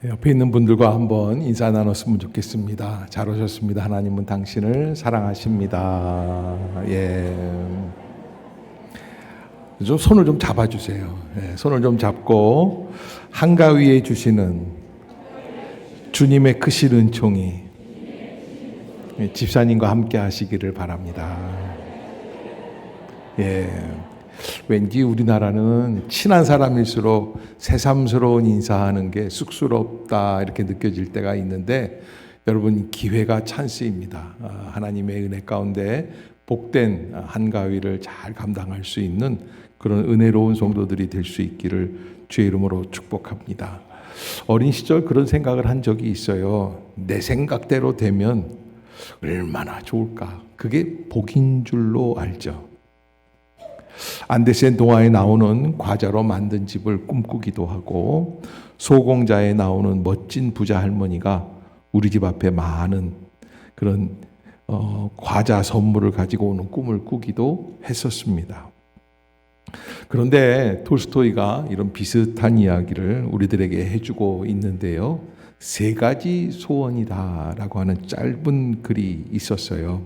옆에 있는 분들과 한번 인사 나눴으면 좋겠습니다. 잘 오셨습니다. 하나님은 당신을 사랑하십니다. 예. 좀 손을 좀 잡아주세요. 예, 손을 좀 잡고 한가위에 주시는 주님의 크신 은총이 집사님과 함께 하시기를 바랍니다. 예. 왠지 우리나라는 친한 사람일수록 새삼스러운 인사하는 게 쑥스럽다 이렇게 느껴질 때가 있는데, 여러분 기회가 찬스입니다. 하나님의 은혜 가운데 복된 한가위를 잘 감당할 수 있는 그런 은혜로운 성도들이 될 수 있기를 주의 이름으로 축복합니다. 어린 시절 그런 생각을 한 적이 있어요. 내 생각대로 되면 얼마나 좋을까. 그게 복인 줄로 알죠. 안데센 동화에 나오는 과자로 만든 집을 꿈꾸기도 하고, 소공자에 나오는 멋진 부자 할머니가 우리 집 앞에 많은 그런 과자 선물을 가지고 오는 꿈을 꾸기도 했었습니다. 그런데 톨스토이가 이런 비슷한 이야기를 우리들에게 해주고 있는데요. 3가지 소원이다 라고 하는 짧은 글이 있었어요.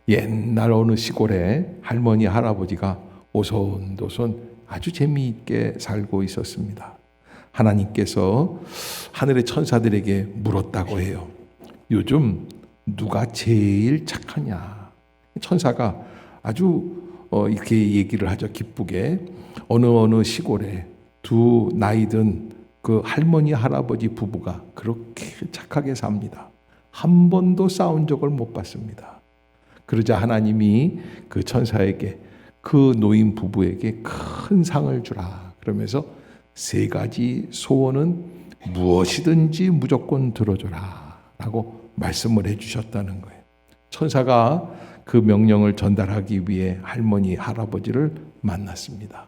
옛날 어느 시골에 할머니 할아버지가 오손도손 아주 재미있게 살고 있었습니다. 하나님께서 하늘의 천사들에게 물었다고 해요. 요즘 누가 제일 착하냐? 천사가 아주 이렇게 얘기를 하죠. 기쁘게. 어느 시골에 두 나이든 그 할머니 할아버지 부부가 그렇게 착하게 삽니다. 한 번도 싸운 적을 못 봤습니다. 그러자 하나님이 그 천사에게 그 노인 부부에게 큰 상을 주라 그러면서 3가지 소원은 무엇이든지 무조건 들어줘라 라고 말씀을 해주셨다는 거예요. 천사가 그 명령을 전달하기 위해 할머니 할아버지를 만났습니다.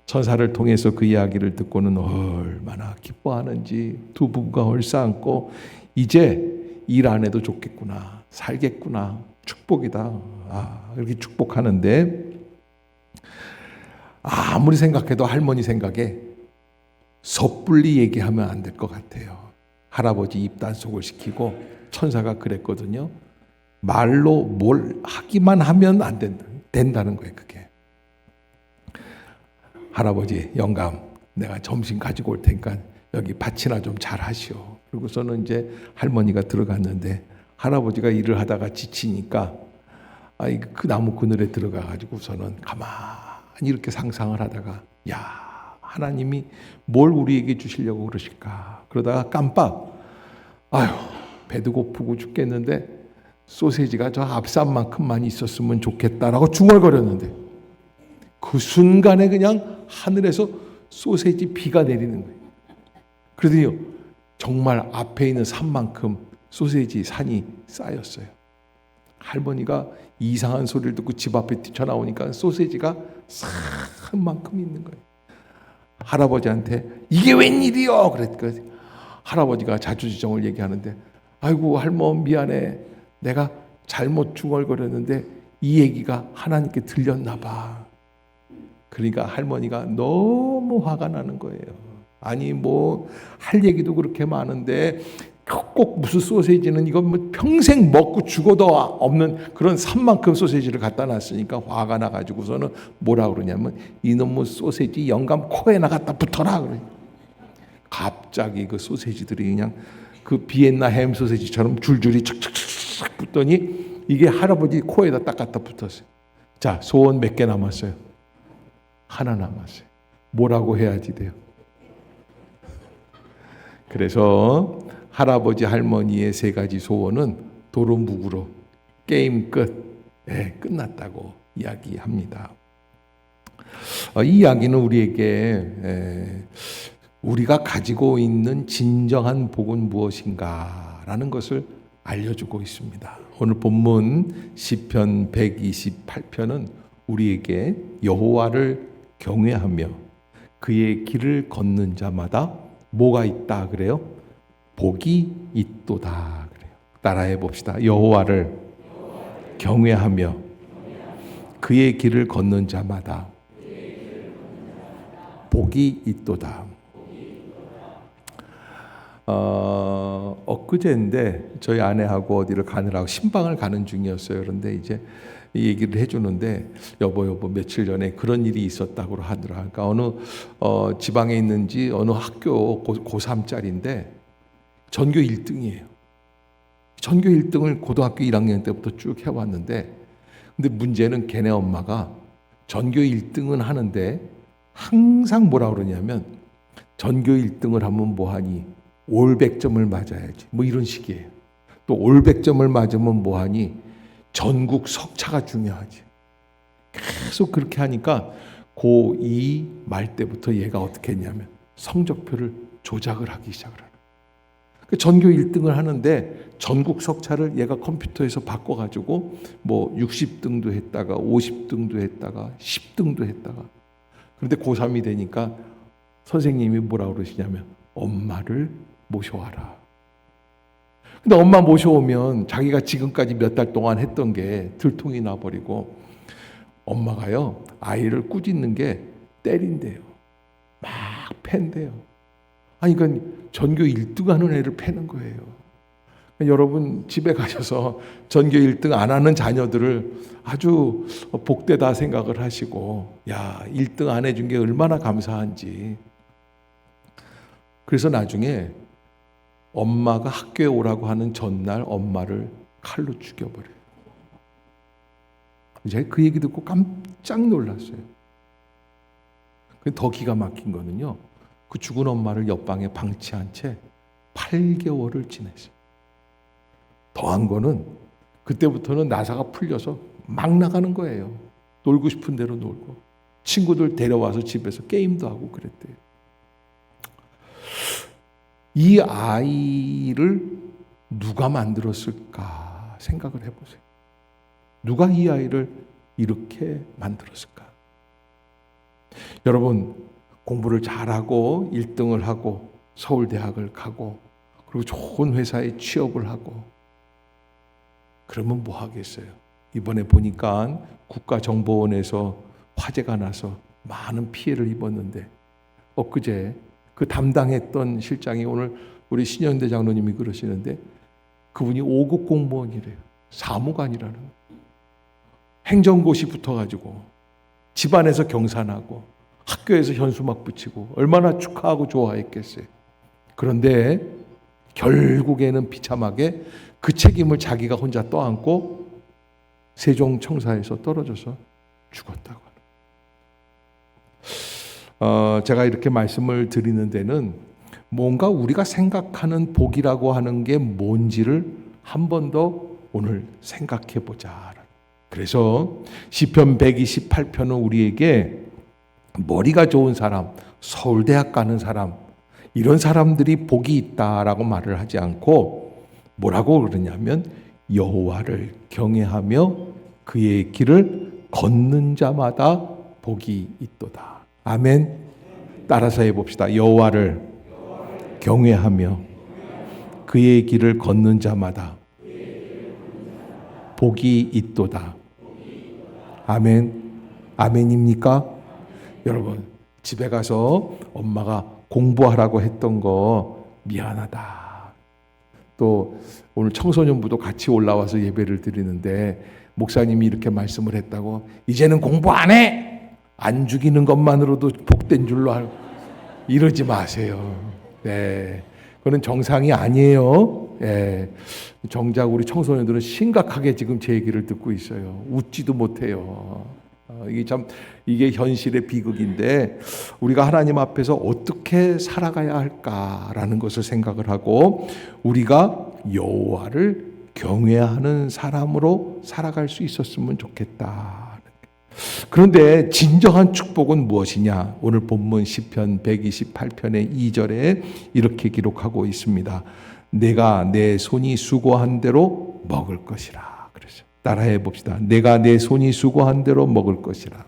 천사를 통해서 그 이야기를 듣고는 얼마나 기뻐하는지 두 부부가 얼싸안고 이제 일 안 해도 좋겠구나, 살겠구나, 축복이다, 이렇게 축복하는데, 아무리 생각해도 할머니 생각에 섣불리 얘기하면 안 될 것 같아요. 할아버지 입단속을 시키고 천사가 그랬거든요. 말로 뭘 하기만 하면 안 된다는 거예요. 그게. 할아버지 영감, 내가 점심 가지고 올 테니까 여기 밭이나 좀 잘 하시오. 그리고서는 이제 할머니가 들어갔는데, 할아버지가 일을 하다가 지치니까 그 나무 그늘에 들어가 가지고서는 가만히 이렇게 상상을 하다가, 야, 하나님이 뭘 우리에게 주시려고 그러실까? 그러다가 깜빡, 배도 고프고 죽겠는데 소세지가 저 앞산만큼만 있었으면 좋겠다라고 중얼거렸는데, 그 순간에 그냥 하늘에서 소세지 비가 내리는 거예요. 그러더니 정말 앞에 있는 산만큼 소세지 산이 쌓였어요. 할머니가 이상한 소리를 듣고 집 앞에 뛰쳐나오니까 소세지가 산만큼 있는 거예요. 할아버지한테 이게 웬일이요? 그랬거든요. 할아버지가 자초지종을 얘기하는데, 아이고 할머니 미안해, 내가 잘못 중얼거렸는데 이 얘기가 하나님께 들렸나 봐. 그러니까 할머니가 너무 화가 나는 거예요. 아니 뭐 할 얘기도 그렇게 많은데 꼭 무슨 소세지는 이건 뭐 평생 먹고 죽어도 없는 그런 산만큼 소세지를 갖다 놨으니까 화가 나가지고서는 뭐라 그러냐면, 이놈의 소세지 영감 코에나 갖다 붙어라 그래. 갑자기 그 소세지들이 그냥 그 비엔나 햄 소세지처럼 줄줄이 착착착 붙더니 이게 할아버지 코에다 딱 갖다 붙었어요. 자, 소원 몇 개 남았어요? 하나 남았어요. 뭐라고 해야지 돼요? 그래서 할아버지 할머니의 3가지 소원은 도루묵으로 게임 끝, 끝났다고 이야기합니다. 이 이야기는 우리에게 우리가 가지고 있는 진정한 복은 무엇인가라는 것을 알려주고 있습니다. 오늘 본문 시편 128편은 우리에게 여호와를 경외하며 그의 길을 걷는 자마다 뭐가 있다 그래요? 복이 있도다 그래요. 따라해 봅시다. 여호와를 경외하며 그의 길을 걷는 자마다 복이 있도다. 엊그제인데 저희 아내하고 어디를 가느라고 신방을 가는 중이었어요. 그런데 이제 이 얘기를 해주는데 여보 며칠 전에 그런 일이 있었다고 하더라. 그러니까 어느 지방에 있는지 어느 학교 고3짜리인데 전교 1등이에요. 전교 1등을 고등학교 1학년 때부터 쭉 해왔는데, 근데 문제는 걔네 엄마가 전교 1등은 하는데 항상 뭐라 그러냐면 전교 1등을 하면 뭐하니? 올 100점을 맞아야지. 뭐 이런 식이에요. 또 올 100점을 맞으면 뭐하니? 전국 석차가 중요하지. 계속 그렇게 하니까 고2 말 때부터 얘가 어떻게 했냐면 성적표를 조작을 하기 시작을 하는. 전교 1등을 하는데 전국 석차를 얘가 컴퓨터에서 바꿔가지고 뭐 60등도 했다가 50등도 했다가 10등도 했다가. 그런데 고3이 되니까 선생님이 뭐라 그러시냐면 엄마를 모셔와라. 근데 엄마 모셔오면 자기가 지금까지 몇 달 동안 했던 게 들통이 나버리고 엄마가요 아이를 꾸짖는 게 때린대요. 막 팬대요. 아니 그러니까 전교 1등 하는 애를 패는 거예요. 그러니까 여러분 집에 가셔서 전교 1등 안 하는 자녀들을 아주 복되다 생각을 하시고, 야 1등 안 해준 게 얼마나 감사한지. 그래서 나중에 엄마가 학교에 오라고 하는 전날 엄마를 칼로 죽여버려요. 제가 그 얘기 듣고 깜짝 놀랐어요. 더 기가 막힌 거는요, 그 죽은 엄마를 옆방에 방치한 채 8개월을 지냈어요. 더한 거는 그때부터는 나사가 풀려서 막 나가는 거예요. 놀고 싶은 대로 놀고 친구들 데려와서 집에서 게임도 하고 그랬대요. 이 아이를 누가 만들었을까 생각을 해보세요. 누가 이 아이를 이렇게 만들었을까? 여러분, 공부를 잘하고 1등을 하고 서울대학을 가고 그리고 좋은 회사에 취업을 하고 그러면 뭐 하겠어요? 이번에 보니까 국가정보원에서 화재가 나서 많은 피해를 입었는데 엊그제 그 담당했던 실장이 오늘 우리 신현대 장로님이 그러시는데 그분이 5급 공무원이래요. 사무관이라는 거예요. 행정고시 붙어가지고 집안에서 경산하고 학교에서 현수막 붙이고 얼마나 축하하고 좋아했겠어요. 그런데 결국에는 비참하게 그 책임을 자기가 혼자 떠안고 세종청사에서 떨어져서 죽었다고 하는. 제가 이렇게 말씀을 드리는 데는 뭔가 우리가 생각하는 복이라고 하는 게 뭔지를 한 번 더 오늘 생각해 보자. 그래서 시편 128편은 우리에게 머리가 좋은 사람, 서울대학 가는 사람, 이런 사람들이 복이 있다라고 말을 하지 않고 뭐라고 그러냐면 여호와를 경외하며 그의 길을 걷는 자마다 복이 있도다. 아멘. 따라서 해봅시다. 여호와를 경외하며 그의 길을 걷는 자마다 복이 있도다. 아멘. 아멘입니까? 여러분, 집에 가서 엄마가 공부하라고 했던 거 미안하다. 또 오늘 청소년부도 같이 올라와서 예배를 드리는데 목사님이 이렇게 말씀을 했다고 이제는 공부 안 해! 안 죽이는 것만으로도 복된 줄로 알고 이러지 마세요. 네, 그건 정상이 아니에요. 네, 정작 우리 청소년들은 심각하게 지금 제 얘기를 듣고 있어요. 웃지도 못해요. 이게 현실의 비극인데 우리가 하나님 앞에서 어떻게 살아가야 할까라는 것을 생각을 하고 우리가 여호와를 경외하는 사람으로 살아갈 수 있었으면 좋겠다. 그런데 진정한 축복은 무엇이냐? 오늘 본문 시편 128편의 2절에 이렇게 기록하고 있습니다. 내가 내 손이 수고한 대로 먹을 것이라. 그래서 따라해 봅시다. 내가 내 손이 수고한 대로 먹을 것이라.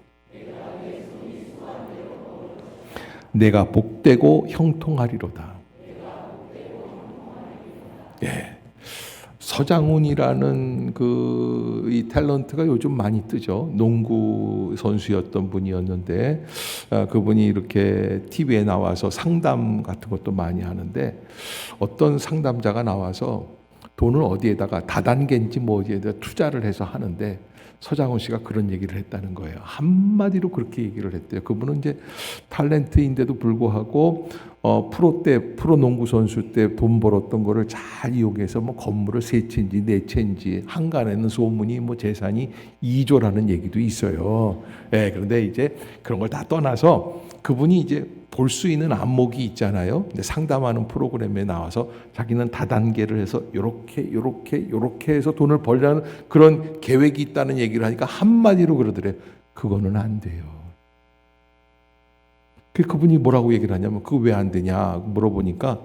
내가 복되고 형통하리로다. 예. 서장훈이라는 이 탤런트가 요즘 많이 뜨죠. 농구 선수였던 분이었는데 그분이 이렇게 TV에 나와서 상담 같은 것도 많이 하는데 어떤 상담자가 나와서 돈을 어디에다가 다단계인지 뭐 어디에다 투자를 해서 하는데 서장훈 씨가 그런 얘기를 했다는 거예요. 한마디로 그렇게 얘기를 했대요. 그분은 이제 탤런트인데도 불구하고 프로 농구 선수 때 돈 벌었던 거를 잘 이용해서 뭐 건물을 3채인지 4채인지 한간에는 소문이 뭐 재산이 2조라는 얘기도 있어요. 예, 그런데 이제 그런 걸 다 떠나서 그분이 이제 볼 수 있는 안목이 있잖아요. 근데 상담하는 프로그램에 나와서 자기는 다단계를 해서 요렇게 해서 돈을 벌려는 그런 계획이 있다는 얘기를 하니까 한마디로 그러더래요. 그거는 안 돼요. 그분이 뭐라고 얘기를 하냐면 그거 왜 안 되냐 물어보니까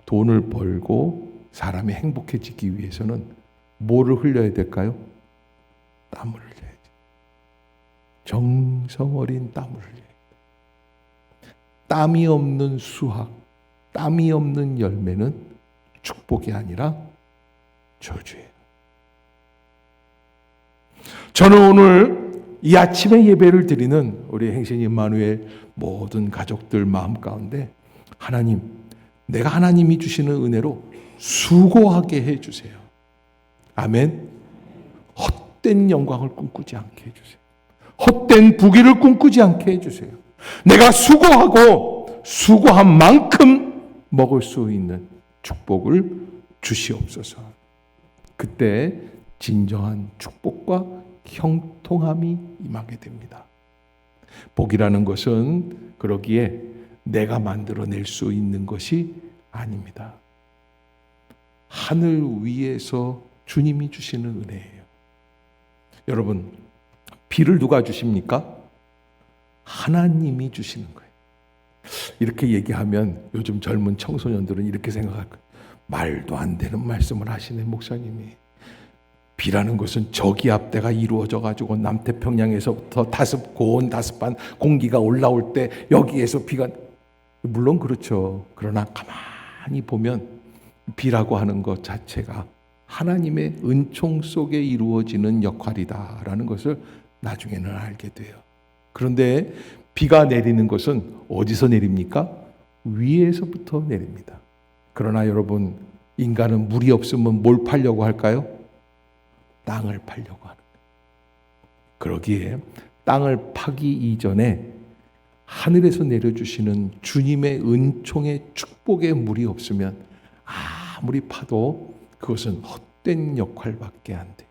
돈을 벌고 사람이 행복해지기 위해서는 뭐를 흘려야 될까요? 땀을 흘려야지. 정성 어린 땀을 흘려야 돼. 땀이 없는 수확, 땀이 없는 열매는 축복이 아니라 저주예요. 저는 오늘 이 아침에 예배를 드리는 우리 행신 임마누엘 모든 가족들 마음 가운데 하나님, 내가 하나님이 주시는 은혜로 수고하게 해주세요. 아멘. 헛된 영광을 꿈꾸지 않게 해주세요. 헛된 부귀를 꿈꾸지 않게 해주세요. 내가 수고하고 수고한 만큼 먹을 수 있는 축복을 주시옵소서. 그때 진정한 축복과 형통함이 임하게 됩니다. 복이라는 것은 그러기에 내가 만들어낼 수 있는 것이 아닙니다. 하늘 위에서 주님이 주시는 은혜예요. 여러분, 비를 누가 주십니까? 하나님이 주시는 거예요. 이렇게 얘기하면 요즘 젊은 청소년들은 이렇게 생각할 거예요. 말도 안 되는 말씀을 하시네 목사님이. 비라는 것은 저기압대가 이루어져 가지고 남태평양에서부터 고온 다습한 공기가 올라올 때 여기에서 비가, 물론 그렇죠. 그러나 가만히 보면 비라고 하는 것 자체가 하나님의 은총 속에 이루어지는 역할이다라는 것을 나중에는 알게 돼요. 그런데 비가 내리는 것은 어디서 내립니까? 위에서부터 내립니다. 그러나 여러분, 인간은 물이 없으면 뭘 팔려고 할까요? 땅을 팔려고 하는 거예요. 그러기에 땅을 파기 이전에 하늘에서 내려주시는 주님의 은총의 축복의 물이 없으면 아무리 파도 그것은 헛된 역할밖에 안 돼요.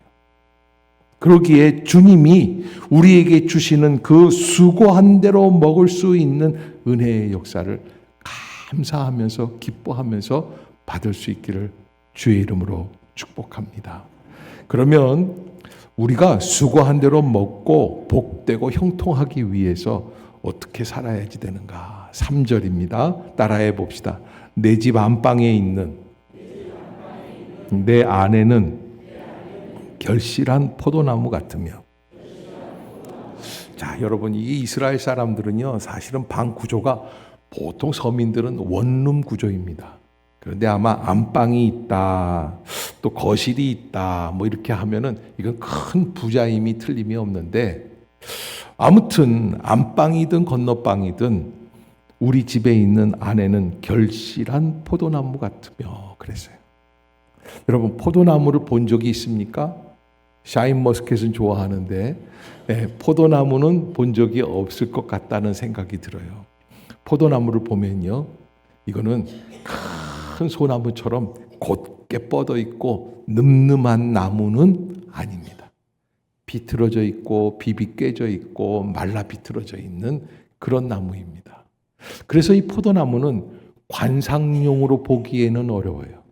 그러기에 주님이 우리에게 주시는 그 수고한 대로 먹을 수 있는 은혜의 역사를 감사하면서 기뻐하면서 받을 수 있기를 주의 이름으로 축복합니다. 그러면 우리가 수고한 대로 먹고 복되고 형통하기 위해서 어떻게 살아야지 되는가? 3절입니다. 따라해 봅시다. 내 집 안방에 있는 내 아내는 결실한 포도나무 같으며. 자, 여러분, 이 이스라엘 사람들은요, 사실은 방 구조가 보통 서민들은 원룸 구조입니다. 그런데 아마 안방이 있다, 또 거실이 있다, 뭐 이렇게 하면은 이건 큰 부자임이 틀림이 없는데, 아무튼 안방이든 건너방이든 우리 집에 있는 아내는 결실한 포도나무 같으며 그랬어요. 여러분, 포도나무를 본 적이 있습니까? 샤인머스켓은 좋아하는데 포도나무는 본 적이 없을 것 같다는 생각이 들어요. 포도나무를 보면요, 이거는 큰 소나무처럼 곧게 뻗어 있고 늠름한 나무는 아닙니다. 비틀어져 있고 비비 깨져 있고 말라 비틀어져 있는 그런 나무입니다. 그래서 이 포도나무는 관상용으로 보기에는 어려워요.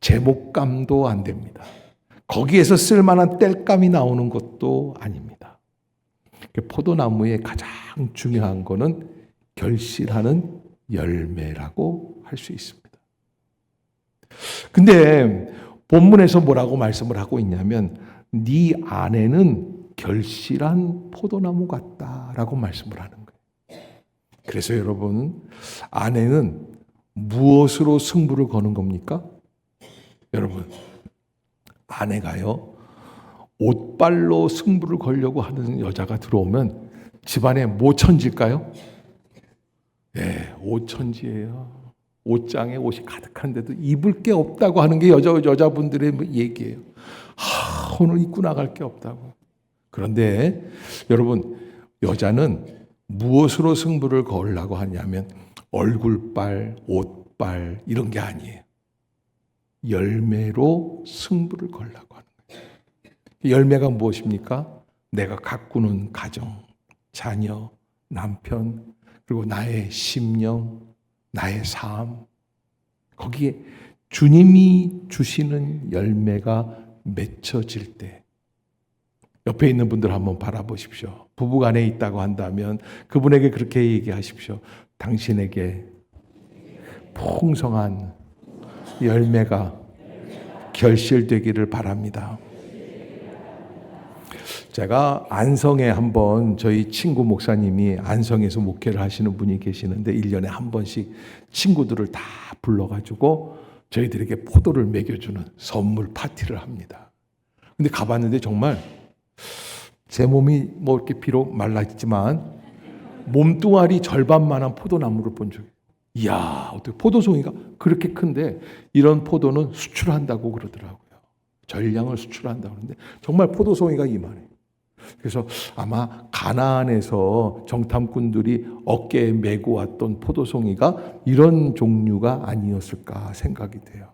제목감도 안 됩니다. 거기에서 쓸만한 땔감이 나오는 것도 아닙니다. 포도나무의 가장 중요한 거는 결실하는 열매라고 할 수 있습니다. 근데 본문에서 뭐라고 말씀을 하고 있냐면 네 아내는 결실한 포도나무 같다라고 말씀을 하는 거예요. 그래서 여러분, 아내는 무엇으로 승부를 거는 겁니까? 여러분, 아내가요, 옷빨로 승부를 걸려고 하는 여자가 들어오면 집안에 뭐 천지일까요? 예, 옷천지예요. 옷장에 옷이 가득한데도 입을 게 없다고 하는 게 여자분들의 얘기예요. 오늘 입고 나갈 게 없다고. 그런데 여러분, 여자는 무엇으로 승부를 걸으려고 하냐면 얼굴빨, 옷빨 이런 게 아니에요. 열매로 승부를 걸으려고 하는 거예요. 열매가 무엇입니까? 내가 가꾸는 가정, 자녀, 남편, 그리고 나의 심령, 나의 삶, 거기에 주님이 주시는 열매가 맺혀질 때, 옆에 있는 분들 한번 바라보십시오. 부부간에 있다고 한다면 그분에게 그렇게 얘기하십시오. 당신에게 풍성한 열매가 결실되기를 바랍니다. 제가 안성에 한번 저희 친구 목사님이 안성에서 목회를 하시는 분이 계시는데 1년에 한 번씩 친구들을 다 불러가지고 저희들에게 포도를 먹여주는 선물 파티를 합니다. 근데 가봤는데 정말 제 몸이 뭐 이렇게 비록 말랐지만 몸뚱아리 절반만한 포도나무를 본 적이. 이야, 어떻게 포도송이가 그렇게 큰데 이런 포도는 수출한다고 그러더라고요. 전량을 수출한다고 그러는데 정말 포도송이가 이만해요. 그래서 아마 가나안에서 정탐꾼들이 어깨에 메고 왔던 포도송이가 이런 종류가 아니었을까 생각이 돼요.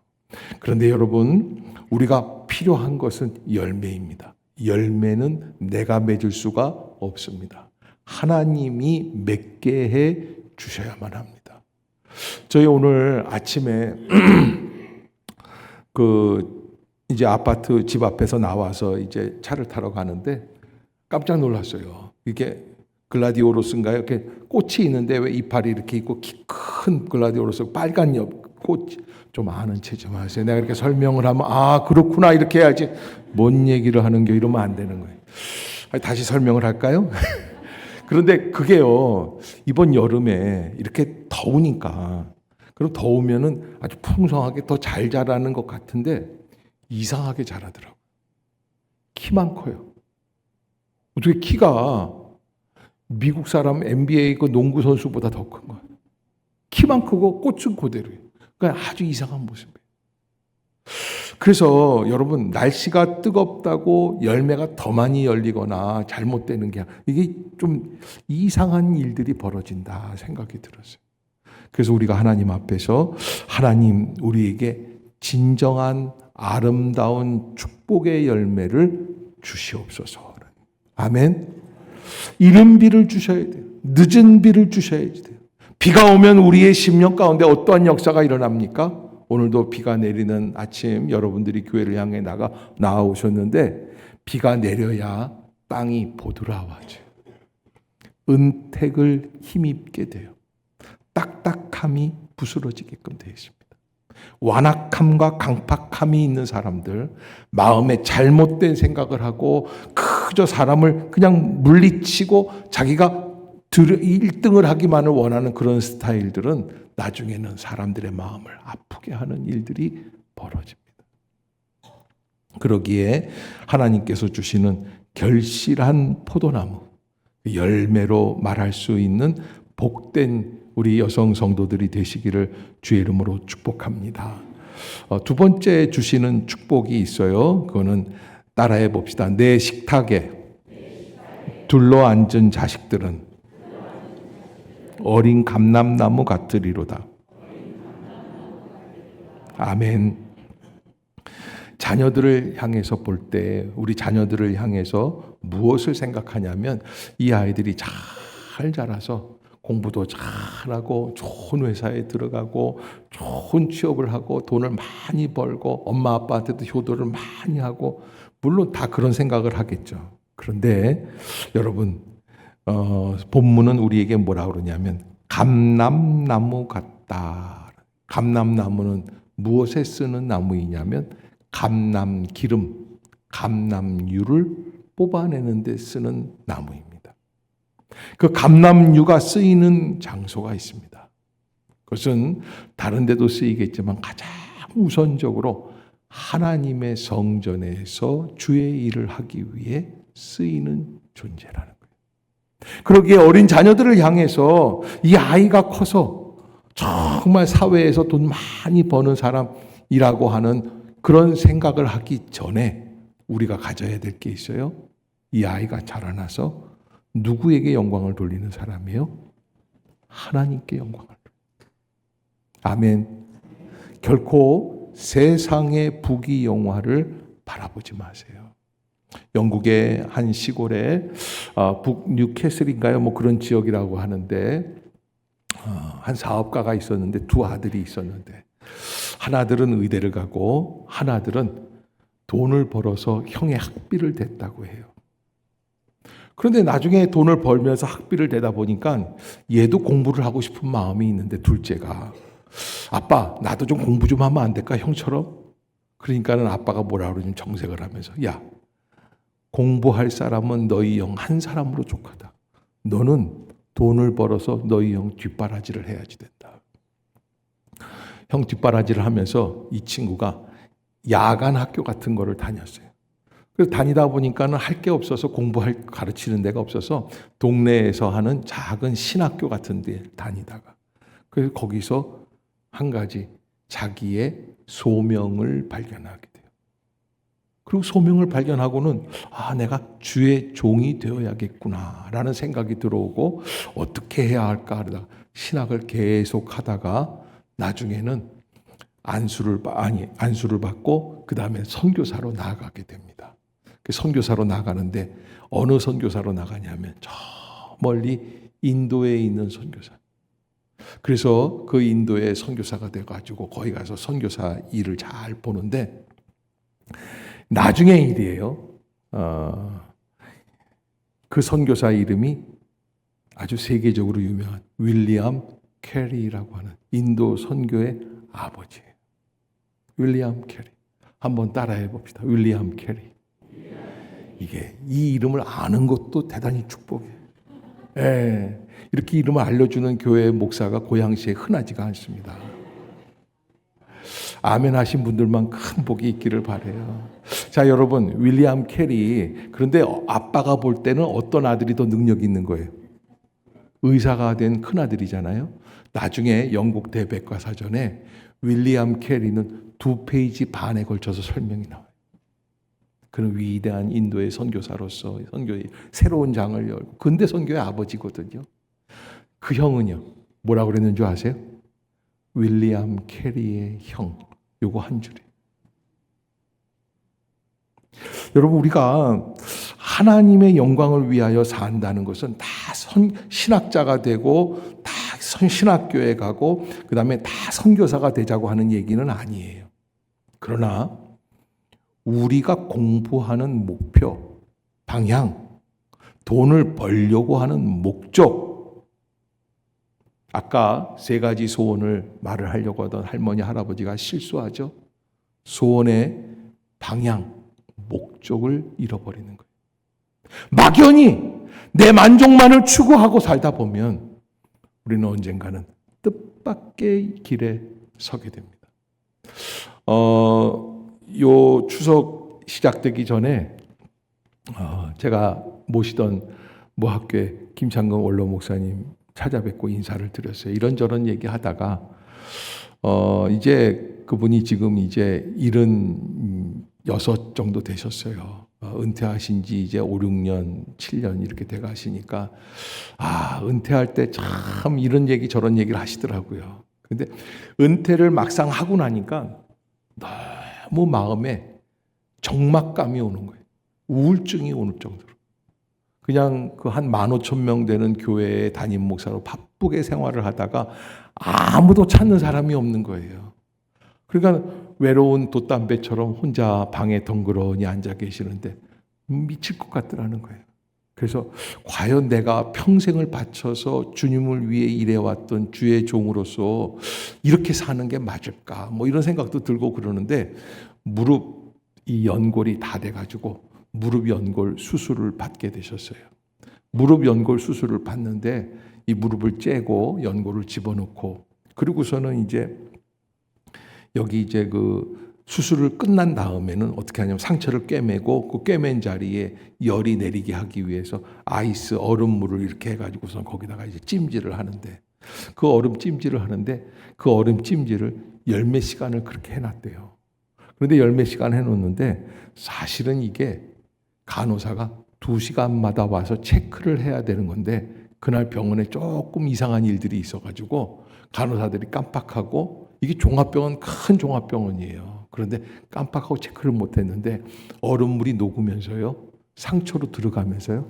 그런데 여러분, 우리가 필요한 것은 열매입니다. 열매는 내가 맺을 수가 없습니다. 하나님이 맺게 해 주셔야만 합니다. 저희 오늘 아침에 이제 아파트 집 앞에서 나와서 이제 차를 타러 가는데 깜짝 놀랐어요. 이게 글라디오로스인가요? 이렇게 꽃이 있는데 왜 이파리 이렇게 있고 키 큰 글라디오로스 빨간 꽃 좀 아는 체 좀 하세요. 내가 이렇게 설명을 하면 그렇구나 이렇게 해야지. 뭔 얘기를 하는 게 이러면 안 되는 거예요. 다시 설명을 할까요? 그런데 그게요, 이번 여름에 이렇게 더우니까, 그럼 더우면은 아주 풍성하게 더 잘 자라는 것 같은데 이상하게 자라더라고요. 키만 커요. 어떻게 키가 미국 사람 NBA 그 농구 선수보다 더 큰 거예요. 키만 크고 꽃은 그대로예요. 그러니까 아주 이상한 모습이에요. 그래서 여러분, 날씨가 뜨겁다고 열매가 더 많이 열리거나 잘못되는 게 이게 좀 이상한 일들이 벌어진다 생각이 들었어요. 그래서 우리가 하나님 앞에서 하나님 우리에게 진정한 아름다운 축복의 열매를 주시옵소서. 아멘. 이른 비를 주셔야 돼요. 늦은 비를 주셔야 돼요. 비가 오면 우리의 심령 가운데 어떠한 역사가 일어납니까? 오늘도 비가 내리는 아침 여러분들이 교회를 향해 나아오셨는데 비가 내려야 땅이 보드라워져요. 은택을 힘입게 돼요. 딱딱함이 부스러지게끔 되어 있습니다. 완악함과 강팍함이 있는 사람들, 마음에 잘못된 생각을 하고 그저 사람을 그냥 물리치고 자기가 1등을 하기만을 원하는 그런 스타일들은 나중에는 사람들의 마음을 아프게 하는 일들이 벌어집니다. 그러기에 하나님께서 주시는 결실한 포도나무, 열매로 말할 수 있는 복된 우리 여성 성도들이 되시기를 주의 이름으로 축복합니다. 두 번째 주시는 축복이 있어요. 그거는 따라해 봅시다. 내 식탁에 둘러앉은 자식들은 어린 감람나무 같으리로다. 아멘. 자녀들을 향해서 볼 때 우리 자녀들을 향해서 무엇을 생각하냐면 이 아이들이 잘 자라서 공부도 잘하고 좋은 회사에 들어가고 좋은 취업을 하고 돈을 많이 벌고 엄마 아빠한테도 효도를 많이 하고, 물론 다 그런 생각을 하겠죠. 그런데 여러분, 본문은 우리에게 뭐라 그러냐면 감람나무 같다. 감람나무는 무엇에 쓰는 나무이냐면 감람기름, 감람유를 뽑아내는 데 쓰는 나무입니다. 그 감람유가 쓰이는 장소가 있습니다. 그것은 다른 데도 쓰이겠지만 가장 우선적으로 하나님의 성전에서 주의 일을 하기 위해 쓰이는 존재라는 거예요. 그러기에 어린 자녀들을 향해서 이 아이가 커서 정말 사회에서 돈 많이 버는 사람이라고 하는 그런 생각을 하기 전에 우리가 가져야 될 게 있어요. 이 아이가 자라나서 누구에게 영광을 돌리는 사람이에요? 하나님께 영광을. 아멘. 결코 세상의 부귀영화를 바라보지 마세요. 영국의 한 시골에 북 뉴캐슬인가요? 뭐 그런 지역이라고 하는데 한 사업가가 있었는데 두 아들이 있었는데 하나들은 의대를 가고 하나들은 돈을 벌어서 형의 학비를 댔다고 해요. 그런데 나중에 돈을 벌면서 학비를 대다 보니까 얘도 공부를 하고 싶은 마음이 있는데 둘째가 아빠 나도 좀 공부 좀 하면 안 될까 형처럼? 그러니까는 아빠가 뭐라 그러냐면 정색을 하면서 야 공부할 사람은 너희 형 한 사람으로 족하다. 너는 돈을 벌어서 너희 형 뒷바라지를 해야지 된다. 형 뒷바라지를 하면서 이 친구가 야간 학교 같은 거를 다녔어요. 그래서 다니다 보니까는 할 게 없어서 가르치는 데가 없어서 동네에서 하는 작은 신학교 같은 데 다니다가 그래서 거기서 한 가지 자기의 소명을 발견하게 돼요. 그리고 소명을 발견하고는 내가 주의 종이 되어야겠구나라는 생각이 들어오고 어떻게 해야 할까 하다가 신학을 계속 하다가 나중에는 안수를 받고 그 다음에 선교사로 나아가게 됩니다. 그 선교사로 나가는데 어느 선교사로 나가냐면 저 멀리 인도에 있는 선교사. 그래서 그 인도의 선교사가 돼가지고 거기 가서 선교사 일을 잘 보는데 나중에 일이에요. 그 선교사 이름이 아주 세계적으로 유명한 윌리엄 캐리라고 하는 인도 선교의 아버지예요. 윌리엄 캐리. 한번 따라해 봅시다. 윌리엄 캐리. 이게 이 이름을 아는 것도 대단히 축복이에요. 이렇게 이름을 알려주는 교회 목사가 고양시에 흔하지가 않습니다. 아멘 하신 분들만 큰 복이 있기를 바라요. 자, 여러분, 윌리엄 캐리. 그런데 아빠가 볼 때는 어떤 아들이 더 능력 있는 거예요? 의사가 된 큰아들이잖아요. 나중에 영국 대백과사전에 윌리엄 캐리는 2페이지 반에 걸쳐서 설명이 나와요. 그는 위대한 인도의 선교사로서 선교의 새로운 장을 열고 근대 선교의 아버지거든요. 그 형은요. 뭐라고 그랬는 줄 아세요? 윌리엄 캐리의 형. 요거 한 줄이에요. 여러분 우리가 하나님의 영광을 위하여 산다는 것은 다 신학자가 되고 다 신학교에 가고 그 다음에 다 선교사가 되자고 하는 얘기는 아니에요. 그러나 우리가 공부하는 목표, 방향, 돈을 벌려고 하는 목적, 아까 3가지 소원을 말을 하려고 하던 할머니, 할아버지가 실수하죠. 소원의 방향, 목적을 잃어버리는 거예요. 막연히 내 만족만을 추구하고 살다 보면 우리는 언젠가는 뜻밖의 길에 서게 됩니다. 요 추석 시작되기 전에 제가 모시던 모학교의 김창근 원로 목사님 찾아뵙고 인사를 드렸어요. 이런저런 얘기하다가 이제 그분이 지금 이제 76 정도 되셨어요. 은퇴하신 지 이제 5, 6년, 7년 이렇게 돼 가시니까 은퇴할 때 참 이런 얘기 저런 얘기를 하시더라고요. 근데 은퇴를 막상 하고 나니까 너무 마음에 적막감이 오는 거예요. 우울증이 오는 정도로. 그냥 그 한 15,000명 되는 교회의 담임 목사로 바쁘게 생활을 하다가 아무도 찾는 사람이 없는 거예요. 그러니까 외로운 돛담배처럼 혼자 방에 덩그러니 앉아 계시는데 미칠 것 같더라는 거예요. 그래서 과연 내가 평생을 바쳐서 주님을 위해 일해왔던 주의 종으로서 이렇게 사는 게 맞을까? 뭐 이런 생각도 들고 그러는데 무릎 이 연골이 다 돼가지고 무릎 연골 수술을 받게 되셨어요. 무릎 연골 수술을 받는데 이 무릎을 째고 연골을 집어넣고 그리고서는 이제 여기 이제 그 수술을 끝난 다음에는 어떻게 하냐면 상처를 꿰매고 그 꿰맨 자리에 열이 내리게 하기 위해서 아이스 얼음물을 이렇게 해가지고서 거기다가 이제 찜질을 하는데 그 얼음 찜질을 하는데 그 얼음 찜질을 열 몇 시간을 그렇게 해놨대요. 그런데 열 몇 시간 해놓는데 사실은 이게 간호사가 2시간마다 와서 체크를 해야 되는 건데 그날 병원에 조금 이상한 일들이 있어가지고 간호사들이 깜빡하고 이게 종합병원 큰 종합병원이에요. 그런데 깜빡하고 체크를 못했는데 얼음물이 녹으면서요 상처로 들어가면서요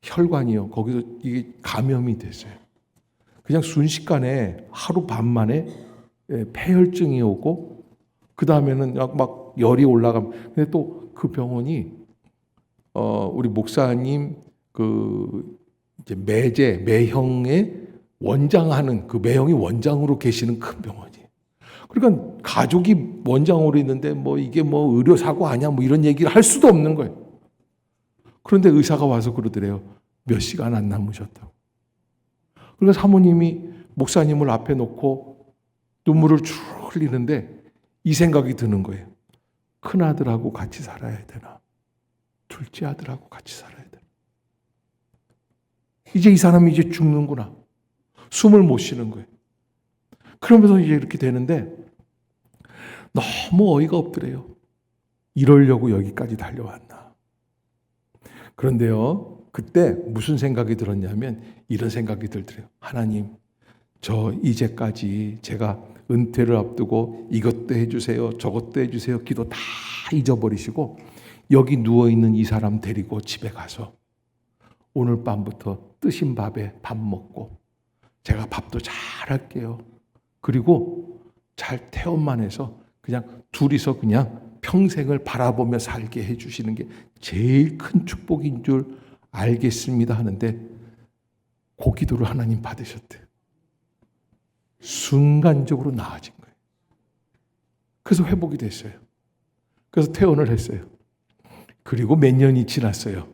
혈관이요 거기서 이게 감염이 됐어요. 그냥 순식간에 하루 반 만에 폐혈증이 오고 그 다음에는 막 열이 올라가면 근데 또 그 병원이 우리 목사님 그 이제 매형의 원장하는 그 매형이 원장으로 계시는 큰 병원이에요. 그러니까 가족이 원장으로 있는데 뭐 이게 뭐 의료 사고 아니야 뭐 이런 얘기를 할 수도 없는 거예요. 그런데 의사가 와서 그러더래요. 몇 시간 안 남으셨다고. 그러니까 사모님이 목사님을 앞에 놓고 눈물을 쭉 흘리는데 이 생각이 드는 거예요. 큰아들하고 같이 살아야 되나? 둘째 아들하고 같이 살아야 되나? 이제 이 사람이 이제 죽는구나. 숨을 못 쉬는 거예요. 그러면서 이제 이렇게 되는데 너무 어이가 없더래요. 이러려고 여기까지 달려왔나. 그런데요, 그때 무슨 생각이 들었냐면 이런 생각이 들더래요. 하나님, 저 이제까지 제가 은퇴를 앞두고 이것도 해주세요, 저것도 해주세요, 기도 다 잊어버리시고 여기 누워있는 이 사람 데리고 집에 가서 오늘 밤부터 뜨신 밥에 밥 먹고 제가 밥도 잘 할게요. 그리고 잘 태엄만 해서 그냥 둘이서 그냥 평생을 바라보며 살게 해주시는 게 제일 큰 축복인 줄 알겠습니다 하는데 그 기도를 하나님 받으셨대요. 순간적으로 나아진 거예요. 그래서 회복이 됐어요. 그래서 퇴원을 했어요. 그리고 몇 년이 지났어요.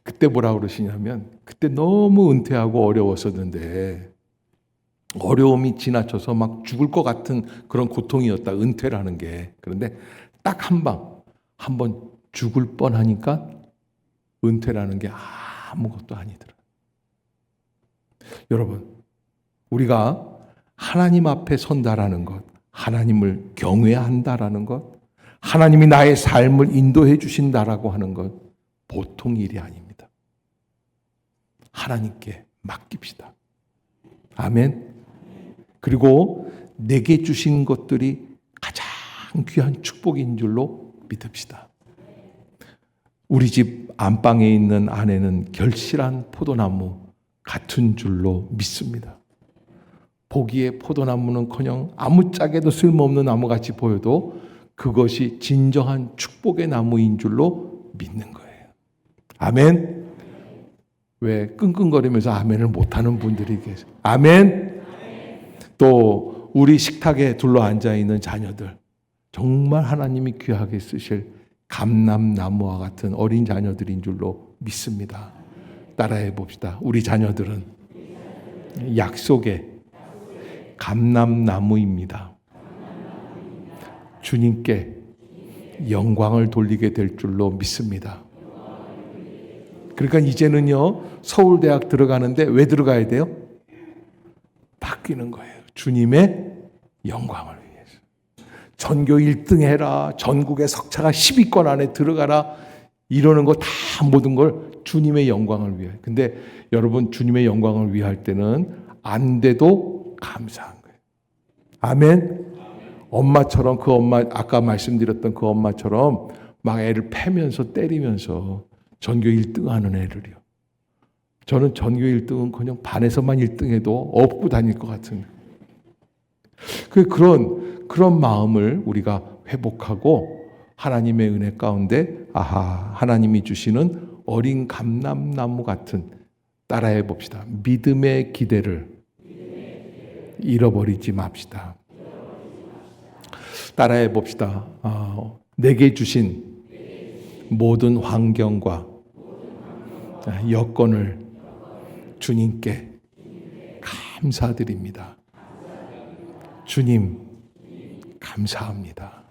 그때 뭐라 그러시냐면 그때 너무 은퇴하고 어려웠었는데 어려움이 지나쳐서 막 죽을 것 같은 그런 고통이었다. 은퇴라는 게. 그런데 딱 한 번 죽을 뻔하니까 은퇴라는 게 아무것도 아니더라. 여러분, 우리가 하나님 앞에 선다라는 것, 하나님을 경외한다라는 것, 하나님이 나의 삶을 인도해 주신다라고 하는 것 보통 일이 아닙니다. 하나님께 맡깁시다. 아멘. 그리고 내게 주신 것들이 가장 귀한 축복인 줄로 믿읍시다. 우리 집 안방에 있는 아내는 결실한 포도나무 같은 줄로 믿습니다. 보기에 포도나무는커녕 아무짝에도 쓸모없는 나무같이 보여도 그것이 진정한 축복의 나무인 줄로 믿는 거예요. 아멘. 왜 끙끙거리면서 아멘을 못하는 분들이 계세요. 아멘. 또 우리 식탁에 둘러앉아 있는 자녀들 정말 하나님이 귀하게 쓰실 감람나무와 같은 어린 자녀들인 줄로 믿습니다. 따라해 봅시다. 우리 자녀들은 약속의 감람나무입니다. 주님께 영광을 돌리게 될 줄로 믿습니다. 그러니까 이제는요, 서울대학 들어가는데 왜 들어가야 돼요? 바뀌는 거예요. 주님의 영광을 위해서. 전교 1등 해라. 전국의 석차가 10위권 안에 들어가라. 이러는 거 다 모든 걸 주님의 영광을 위해. 근데 여러분, 주님의 영광을 위할 때는 안 돼도 감사한 거예요. 아멘. 엄마처럼 그 엄마 아까 말씀드렸던 그 엄마처럼 막 애를 패면서 때리면서 전교 1등 하는 애를요. 저는 전교 1등은 그냥 반에서만 1등해도 업고 다닐 것 같은 그런 마음을 우리가 회복하고 하나님의 은혜 가운데 하나님이 주시는 어린 감람나무 같은 따라해 봅시다. 믿음의 기대를 잃어버리지 맙시다. 따라해 봅시다. 내게 주신 모든 환경과 여건을 주님께 감사드립니다. 주님, 감사합니다.